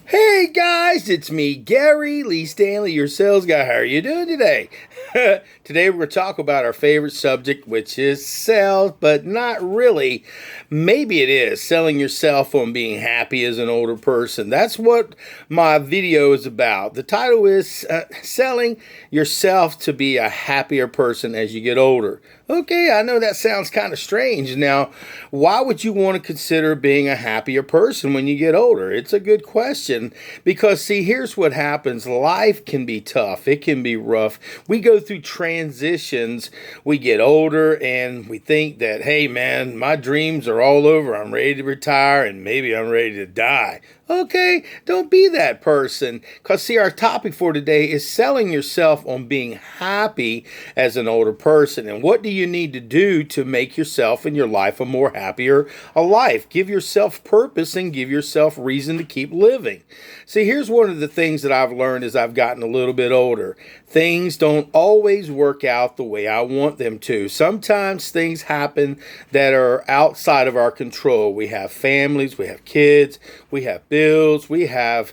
Hey guys, it's me, Gary Lee Stanley, your sales guy. How are you doing today? Today we're going to talk about our favorite subject, which is sales, but not really. Maybe it is selling yourself on being happy as an older person. That's what my video is about. The title is Selling Yourself to Be a Happier Person as You Get Older. Okay, I know that sounds kind of strange. Now, why would you want to consider being a happier person when you get older? It's a good question because, see, here's what happens. Life can be tough. It can be rough. We go through transitions. We get older and we think that, hey, man, my dreams are all over. I'm ready to retire and maybe I'm ready to die. Okay, don't be that person. Because, see, our topic for today is selling yourself on being happy as an older person. And what do you need to do to make yourself and your life a more happier a life? Give yourself purpose and give yourself reason to keep living. See, here's one of the things that I've learned as I've gotten a little bit older. Things don't always work out the way I want them to. Sometimes things happen that are outside of our control. We have families, we have kids, we have bills, we have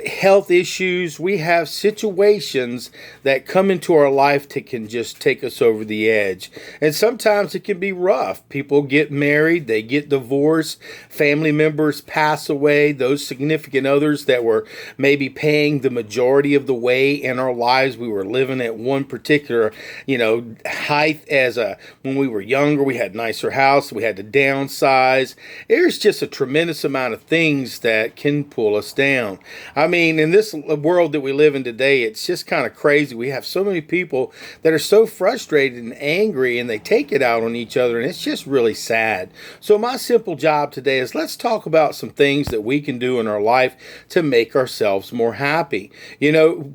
health issues, we have situations that come into our life that can just take us over the edge. And sometimes it can be rough. People get married, they get divorced, family members pass away, those significant others that were maybe paying the majority of the way in our lives. We were living at one particular, height when we were younger. We had nicer house, we had to downsize. There's just a tremendous amount of things that can pull us down. I mean, in this world that we live in today, it's just kind of crazy. We have so many people that are so frustrated and angry and they take it out on each other, and it's just really sad. So my simple job today is let's talk about some things that we can do in our life to make ourselves more happy.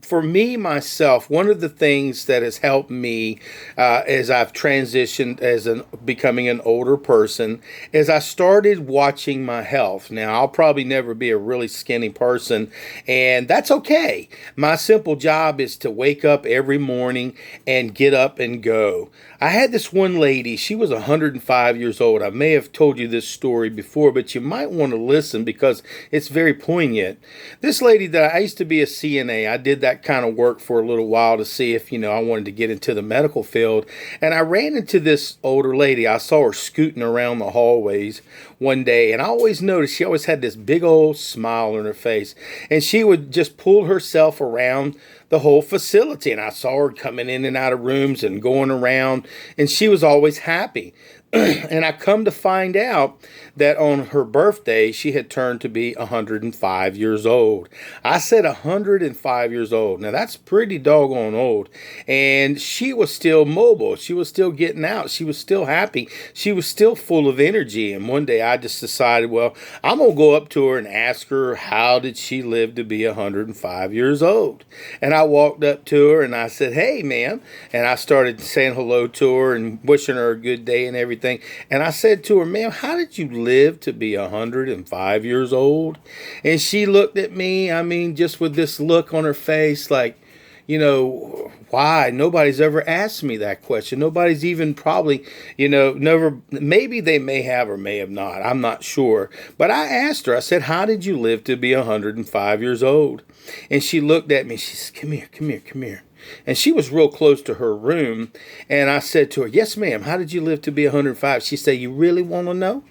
For me, myself, one of the things that has helped me as I've transitioned as becoming an older person is I started watching my health. Now, I'll probably never be a really skinny person, and that's okay. My simple job is to wake up every morning and get up and go. I had this one lady, she was 105 years old. I may have told you this story before, but you might want to listen because it's very poignant. This lady that I used to be a CNA, I did that kind of work for a little while to see if, I wanted to get into the medical field. And I ran into this older lady. I saw her scooting around the hallways one day, and I always noticed she always had this big old smile on her face. And she would just pull herself around the whole facility, and I saw her coming in and out of rooms and going around, and she was always happy. And I come to find out that on her birthday, she had turned to be 105 years old. I said 105 years old. Now, that's pretty doggone old. And she was still mobile. She was still getting out. She was still happy. She was still full of energy. And one day I just decided, well, I'm going to go up to her and ask her, how did she live to be 105 years old? And I walked up to her and I said, hey, ma'am. And I started saying hello to her and wishing her a good day and everything. And I said to her, ma'am, how did you live to be 105 years old? And she looked at me, just with this look on her face like, why? Nobody's ever asked me that question. Nobody's even probably, never, maybe they may have or may have not. I'm not sure. But I asked her, I said, how did you live to be 105 years old? And she looked at me, she said, come here, come here, come here. And she was real close to her room. And I said to her, yes, ma'am, how did you live to be 105? She said, you really want to know?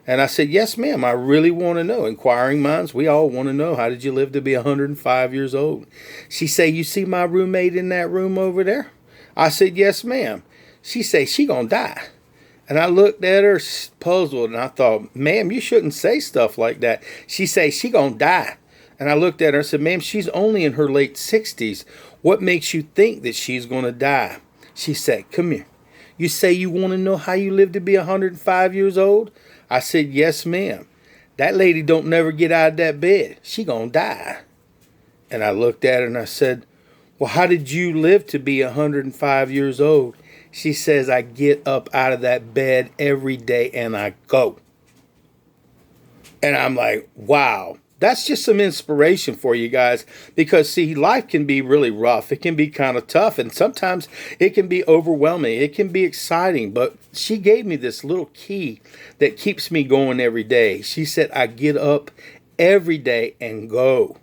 And I said, yes, ma'am, I really want to know. Inquiring minds, we all want to know, how did you live to be 105 years old? She said, you see my roommate in that room over there? I said, yes, ma'am. She said, she gonna die. And I looked at her puzzled, and I thought, ma'am, you shouldn't say stuff like that. She said, she gonna die. And I looked at her and said, ma'am, she's only in her late 60s. What makes you think that she's going to die? She said, come here. You say you want to know how you live to be 105 years old? I said, yes, ma'am. That lady don't never get out of that bed. She going to die. And I looked at her and I said, well, how did you live to be 105 years old? She says, I get up out of that bed every day and I go. And I'm like, wow. That's just some inspiration for you guys because, see, life can be really rough. It can be kind of tough, and sometimes it can be overwhelming. It can be exciting, but she gave me this little key that keeps me going every day. She said, I get up every day and go.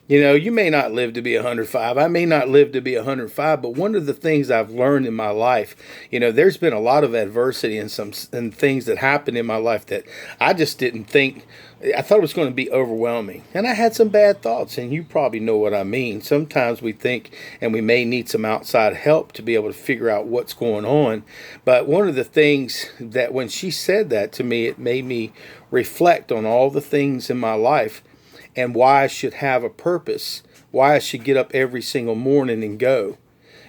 You know, you may not live to be 105. I may not live to be 105, but one of the things I've learned in my life, you know, there's been a lot of adversity and things that happened in my life that I just didn't think. I thought it was going to be overwhelming. And I had some bad thoughts, and you probably know what I mean. Sometimes we think and we may need some outside help to be able to figure out what's going on. But one of the things that when she said that to me, it made me reflect on all the things in my life and why I should have a purpose, why I should get up every single morning and go.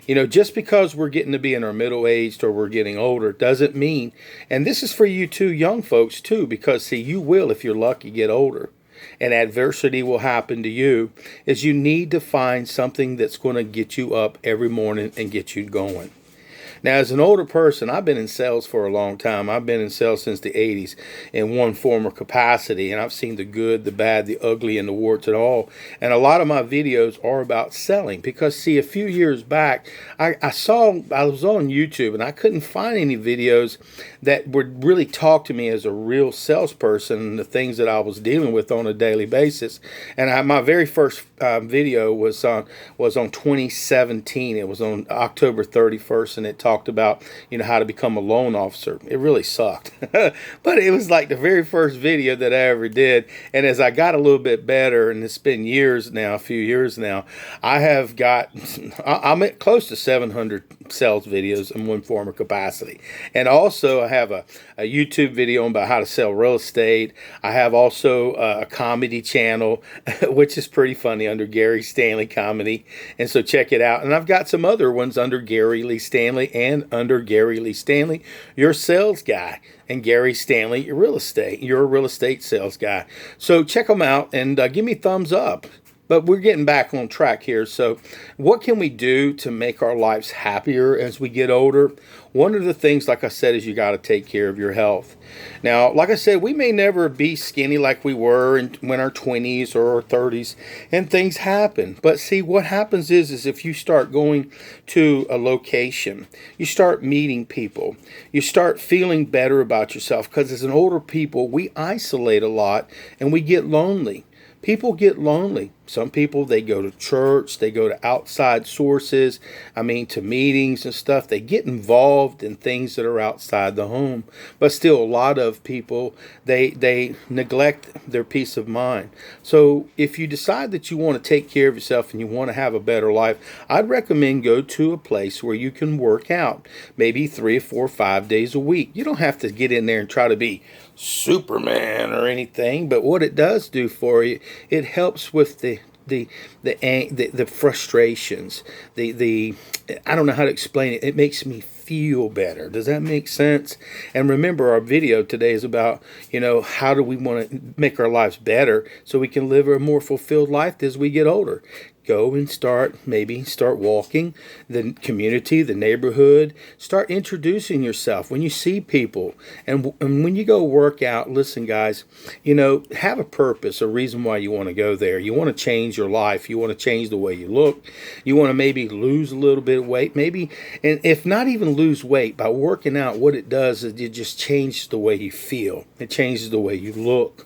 You know, just because we're getting to be in our middle aged or we're getting older doesn't mean, and this is for you too, young folks too, because see, you will, if you're lucky, get older. And adversity will happen to you, is you need to find something that's going to get you up every morning and get you going. Now, as an older person, I've been in sales for a long time. I've been in sales since the 80s in one form or capacity, and I've seen the good, the bad, the ugly, and the warts and all. And a lot of my videos are about selling because, see, a few years back, I was on YouTube, and I couldn't find any videos that would really talk to me as a real salesperson and the things that I was dealing with on a daily basis. And my very first video was on 2017. It was on October 31st, and it talked about, you know, how to become a loan officer. It really sucked, but it was like the very first video that I ever did. And as I got a little bit better, and it's been years now, a few years now, I'm at close to 700 sales videos in one form or capacity. And also I have a YouTube video about how to sell real estate. I have also a comedy channel, which is pretty funny, under Gary Stanley Comedy. And so check it out. And I've got some other ones under Gary Lee Stanley and under Gary Lee Stanley, your sales guy, and Gary Stanley, your real estate. You're a real estate sales guy. So check them out and give me thumbs up. But we're getting back on track here. So what can we do to make our lives happier as we get older? One of the things, like I said, is you got to take care of your health. Now, like I said, we may never be skinny like we were when our 20s or our 30s, and things happen. But see, what happens is if you start going to a location, you start meeting people, you start feeling better about yourself, because as an older people, we isolate a lot and we get lonely. People get lonely. Some people, they go to church, they go to outside sources, to meetings and stuff. They get involved in things that are outside the home. But still, a lot of people, they neglect their peace of mind. So if you decide that you want to take care of yourself and you want to have a better life, I'd recommend go to a place where you can work out, maybe 3 or 4 or 5 days a week. You don't have to get in there and try to be Superman or anything, but what it does do for you, it helps with the frustrations, I don't know how to explain it. It makes me feel better. Does that make sense? And remember, our video today is about, how do we want to make our lives better so we can live a more fulfilled life as we get older. Go and start walking the community, the neighborhood. Start introducing yourself when you see people. And when you go work out, listen, guys, have a purpose, a reason why you want to go there. You want to change your life. You want to change the way you look. You want to maybe lose a little bit of weight. Maybe, and if not even lose weight, by working out, what it does is it just changes the way you feel. It changes the way you look.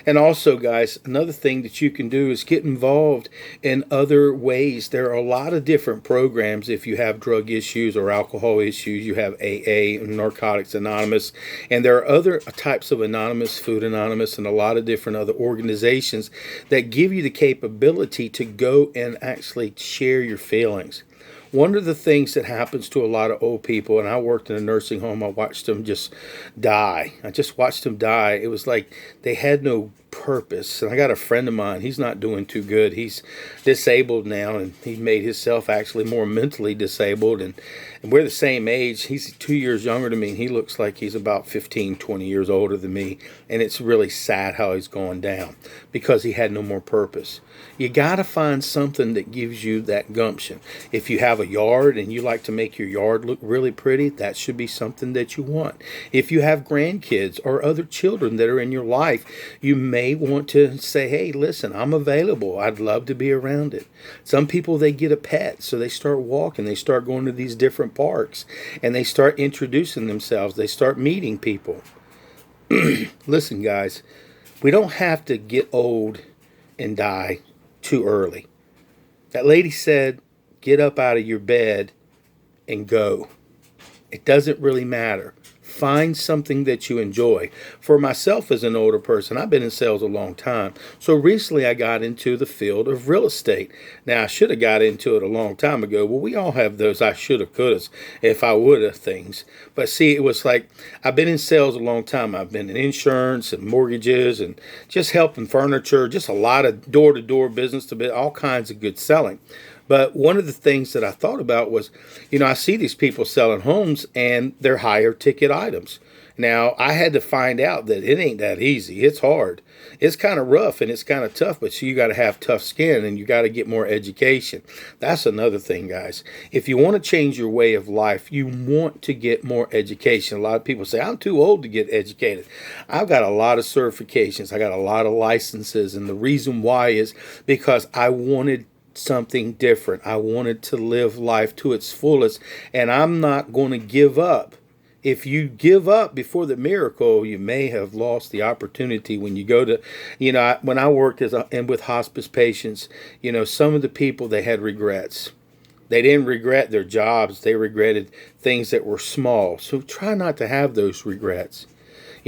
And also, guys, another thing that you can do is get involved in other ways. There are a lot of different programs. If you have drug issues or alcohol issues, you have AA, Narcotics Anonymous, and there are other types of Anonymous, Food Anonymous, and a lot of different other organizations that give you the capability to go and actually share your feelings. One of the things that happens to a lot of old people, and I worked in a nursing home, I watched them just die. I just watched them die. It was like they had no purpose. And I got a friend of mine, he's not doing too good. He's disabled now, and he made himself actually more mentally disabled. And we're the same age. He's 2 years younger than me, and he looks like he's about 15, 20 years older than me. And it's really sad how he's going down because he had no more purpose. You got to find something that gives you that gumption. If you have a yard and you like to make your yard look really pretty, that should be something that you want. If you have grandkids or other children that are in your life, you may want to say, hey, listen, I'm available. I'd love to be around it. Some people, they get a pet, so they start walking. They start going to these different parks, and they start introducing themselves. They start meeting people. Listen, guys, We don't have to get old and die too early. That lady said, get up out of your bed and go. It doesn't really matter. Find something that you enjoy. For myself as an older person, I've been in sales a long time. So recently I got into the field of real estate. Now I should have got into it a long time ago. Well, we all have those I should have, could have, if I would have things. But see, it was like I've been in sales a long time. I've been in insurance and mortgages and just helping furniture, just a lot of door-to-door business, to all kinds of good selling. But one of the things that I thought about was, I see these people selling homes and they're higher ticket items. Now, I had to find out that it ain't that easy. It's hard. It's kind of rough and it's kind of tough, but so you got to have tough skin and you got to get more education. That's another thing, guys. If you want to change your way of life, you want to get more education. A lot of people say, I'm too old to get educated. I've got a lot of certifications. I got a lot of licenses. And the reason why is because I wanted something different. I wanted to live life to its fullest, and I'm not going to give up. If you give up before the miracle, you may have lost the opportunity. When you go to, when I worked and with hospice patients, some of the people, they had regrets. They didn't regret their jobs. They regretted things that were small. So try not to have those regrets.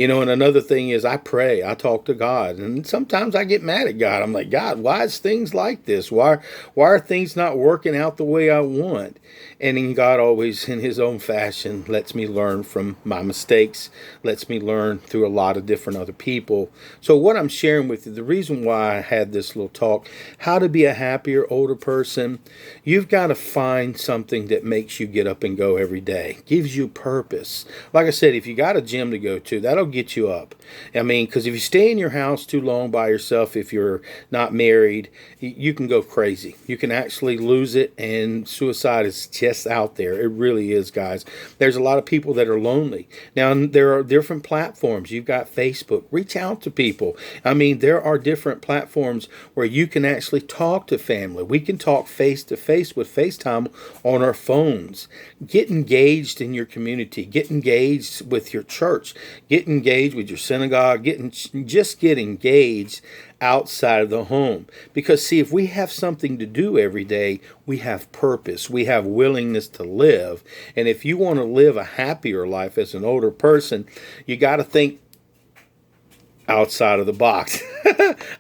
And another thing is I pray, I talk to God, and sometimes I get mad at God. I'm like, God, why is things like this? Why are things not working out the way I want? And then God always, in his own fashion, lets me learn from my mistakes, lets me learn through a lot of different other people. So what I'm sharing with you, the reason why I had this little talk, how to be a happier older person, you've got to find something that makes you get up and go every day, gives you purpose. Like I said, if you got a gym to go to, that'll get you up. I mean, because if you stay in your house too long by yourself, if you're not married, you can go crazy. You can actually lose it, and suicide is just out there. It really is, guys. There's a lot of people that are lonely. Now, there are different platforms. You've got Facebook. Reach out to people. I mean, there are different platforms where you can actually talk to family. We can talk face to face with FaceTime on our phones. Get engaged in your community. Get engaged with your church. Get engaged with your synagogue. Get engaged outside of the home. Because see, if we have something to do every day, we have purpose. We have willingness to live. And if you want to live a happier life as an older person, you got to think outside of the box.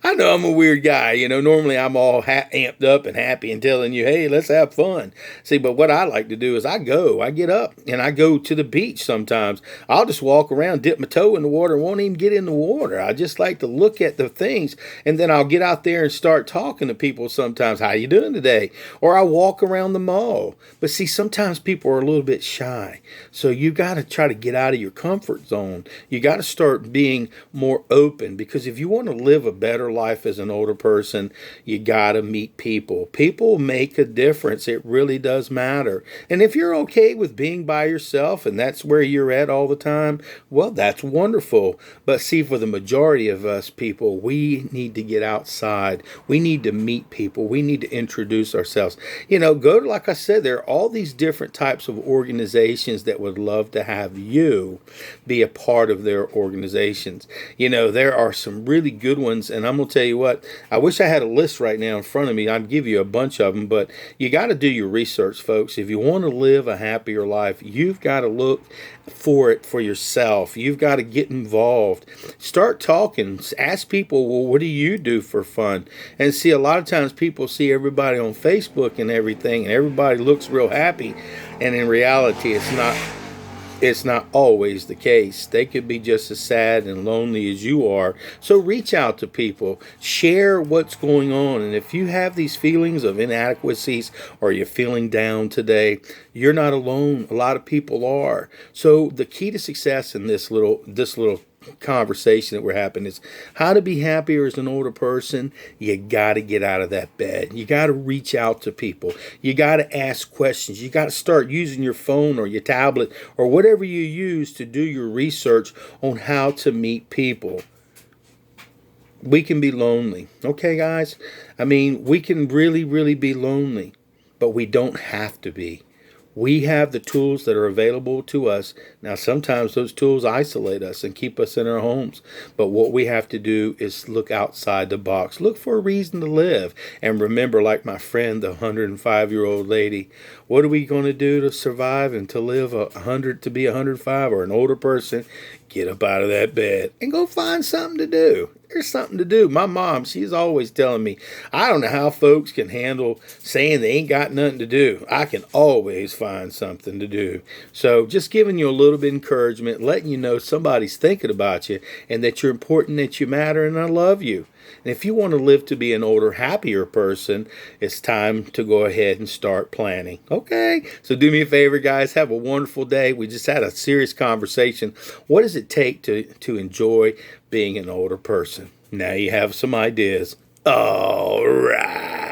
I know I'm a weird guy. Normally I'm all amped up and happy and telling you, hey, let's have fun. See, but what I like to do is I get up and I go to the beach sometimes. I'll just walk around, dip my toe in the water, and won't even get in the water. I just like to look at the things, and then I'll get out there and start talking to people sometimes. How you doing today? Or I walk around the mall. But see, sometimes people are a little bit shy. So you got to try to get out of your comfort zone. You got to start being more open, because if you want to live a better life as an older person, you got to meet people. People make a difference. It really does matter. And if you're okay with being by yourself and that's where you're at all the time, well, that's wonderful. But see, for the majority of us people, we need to get outside. We need to meet people. We need to introduce ourselves. Go to, like I said, there are all these different types of organizations that would love to have you be a part of their organizations. There are some really good ones, and I'm going to tell you what, I wish I had a list right now in front of me. I'd give you a bunch of them, but you got to do your research, folks. If you want to live a happier life, you've got to look for it for yourself. You've got to get involved. Start talking. Ask people, well, what do you do for fun? And see, a lot of times people see everybody on Facebook and everything, and everybody looks real happy, and in reality, it's not always the case. They could be just as sad and lonely as you are. So reach out to people. Share what's going on. And if you have these feelings of inadequacies or you're feeling down today, you're not alone. A lot of people are. So the key to success in this little conversation that we're having is how to be happier as an older person. You got to get out of that bed. You got to reach out to people. You got to ask questions. You got to start using your phone or your tablet or whatever you use to do your research on how to meet people. We can be lonely. Okay, guys? I mean, we can really, really be lonely, but we don't have to be. We have the tools that are available to us. Now, sometimes those tools isolate us and keep us in our homes. But what we have to do is look outside the box. Look for a reason to live. And remember, like my friend, the 105-year-old lady, what are we going to do to survive and to live 100, to be 105, or an older person? Get up out of that bed and go find something to do. There's something to do. My mom, she's always telling me, I don't know how folks can handle saying they ain't got nothing to do. I can always find something to do. So just giving you a little bit of encouragement, letting you know somebody's thinking about you and that you're important, that you matter, and I love you. And if you want to live to be an older, happier person, it's time to go ahead and start planning. Okay? So do me a favor, guys. Have a wonderful day. We just had a serious conversation. What does it take to enjoy being an older person? Now you have some ideas. All right.